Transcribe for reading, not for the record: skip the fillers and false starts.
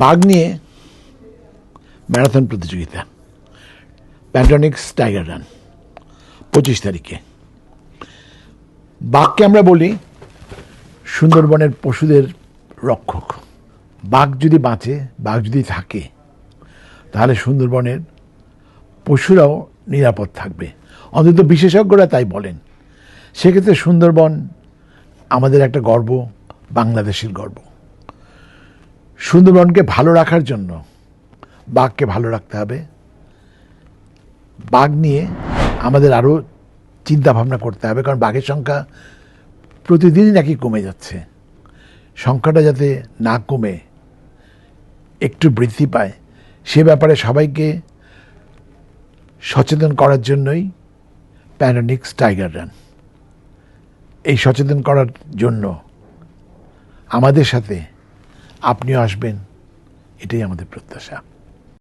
বাঘ নিয়ে ম্যারাথন প্রতিযোগিতা, প্যান্টনিক্স টাইগার রান 25 তারিখে। বাঘকে আমরা বলি সুন্দরবনের পশুদের রক্ষক। বাঘ যদি বাঁচে, বাঘ যদি থাকে, তাহলে সুন্দরবনের পশুরাও নিরাপদ থাকবে, অন্তত বিশেষজ্ঞরা তাই বলেন। সেক্ষেত্রে সুন্দরবন আমাদের একটা গর্ব, বাংলাদেশের গর্ব। সুন্দরবনকে ভালো রাখার জন্য বাঘকে ভালো রাখতে হবে। বাঘ নিয়ে আমাদের আরও চিন্তা ভাবনা করতে হবে, কারণ বাঘের সংখ্যা প্রতিদিনই নাকি কমে যাচ্ছে। সংখ্যাটা যাতে না কমে একটু বৃদ্ধি পায়, সে ব্যাপারে সবাইকে সচেতন করার জন্যই প্যান্টনিক্স টাইগার রান। এই সচেতন করার জন্য আমাদের সাথে আপনিও আসবেন, এটাই আমাদের প্রত্যাশা।